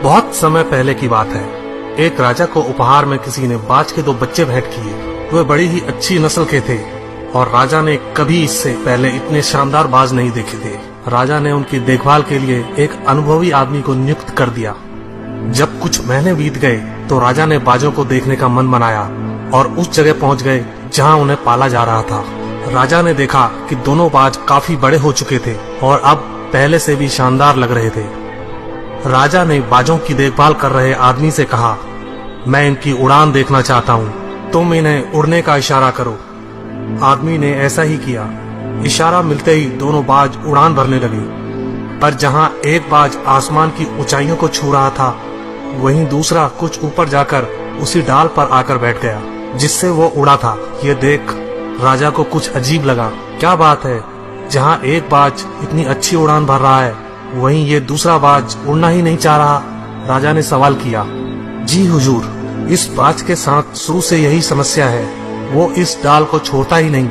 बहुत समय पहले की बात है। एक राजा को उपहार में किसी ने बाज के 2 बच्चे भेंट किए। वे बड़ी ही अच्छी नस्ल के थे और राजा ने कभी इससे पहले इतने शानदार बाज नहीं देखे थे। राजा ने उनकी देखभाल के लिए एक अनुभवी आदमी को नियुक्त कर दिया। जब कुछ महीने बीत गए तो राजा ने बाजों को देखने का मन बनाया और उस जगह पहुंच गए जहां उन्हें पाला जा रहा था। राजा ने देखा कि दोनों बाज काफी बड़े हो चुके थे और अब पहले से भी शानदार लग रहे थे। राजा ने बाजों की देखभाल कर रहे आदमी से कहा, मैं इनकी उड़ान देखना चाहता हूँ, तुम इन्हें उड़ने का इशारा करो। आदमी ने ऐसा ही किया। इशारा मिलते ही दोनों बाज उड़ान भरने लगे, पर जहाँ एक बाज आसमान की ऊंचाइयों को छू रहा था, वहीं दूसरा कुछ ऊपर जाकर उसी डाल पर आकर बैठ गया जिससे वो उड़ा था। ये देख राजा को कुछ अजीब लगा। क्या बात है, जहाँ एक बाज इतनी अच्छी उड़ान भर रहा है, वहीं ये दूसरा बाज उड़ना ही नहीं चाह रहा। राजा ने सवाल किया, जी हुजूर, इस बाज के साथ शुरू से यही समस्या है, वो इस डाल को छोड़ता ही नहीं।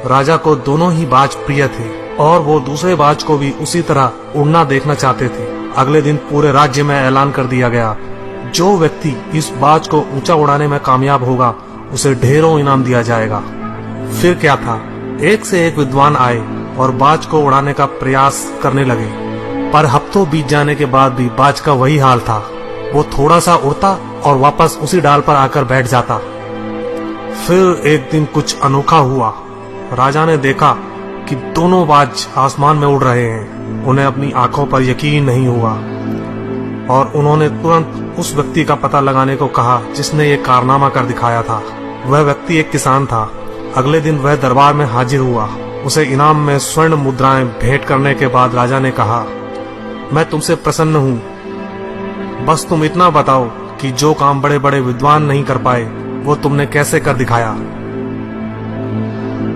राजा को दोनों ही बाज प्रिय थे और वो दूसरे बाज को भी उसी तरह उड़ना देखना चाहते थे। अगले दिन पूरे राज्य में ऐलान कर दिया गया, जो व्यक्ति इस बाज को ऊंचा उड़ाने में कामयाब होगा उसे ढेरों इनाम दिया जाएगा। फिर क्या था, एक से एक विद्वान आए और बाज को उड़ाने का प्रयास करने लगे, पर हफ्तों बीत जाने के बाद भी बाज का वही हाल था। वो थोड़ा सा उड़ता और वापस उसी डाल पर आकर बैठ जाता। फिर एक दिन कुछ अनोखा हुआ। राजा ने देखा कि दोनों बाज आसमान में उड़ रहे हैं। उन्हें अपनी आंखों पर यकीन नहीं हुआ और उन्होंने तुरंत उस व्यक्ति का पता लगाने को कहा जिसने ये कारनामा कर दिखाया था। वह व्यक्ति एक किसान था। अगले दिन वह दरबार में हाजिर हुआ। उसे इनाम में स्वर्ण मुद्राएं भेंट करने के बाद राजा ने कहा, मैं तुमसे प्रसन्न हूँ, बस तुम इतना बताओ कि जो काम बड़े बड़े विद्वान नहीं कर पाए वो तुमने कैसे कर दिखाया।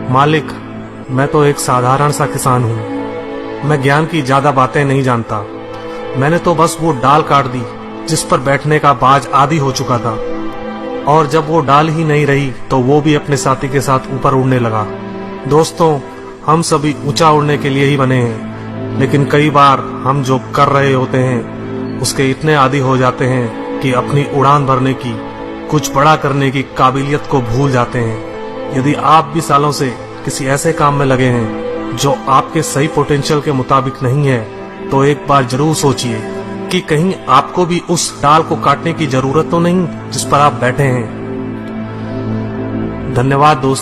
मालिक, मैं तो एक साधारण सा किसान हूँ। मैं ज्ञान की ज्यादा बातें नहीं जानता। मैंने तो बस वो डाल काट दी जिस पर बैठने का बाज आदी हो चुका था, और जब वो डाल ही नहीं रही तो वो भी अपने साथी के साथ ऊपर उड़ने लगा। दोस्तों, हम सभी ऊंचा उड़ने के लिए ही बने हैं, लेकिन कई बार हम जो कर रहे होते हैं उसके इतने आदी हो जाते हैं कि अपनी उड़ान भरने की, कुछ बड़ा करने की काबिलियत को भूल जाते हैं। यदि आप भी सालों से किसी ऐसे काम में लगे हैं जो आपके सही पोटेंशियल के मुताबिक नहीं है, तो एक बार जरूर सोचिए कि कहीं आपको भी उस डाल को काटने की जरूरत तो नहीं जिस पर आप बैठे हैं। धन्यवाद दोस्तों।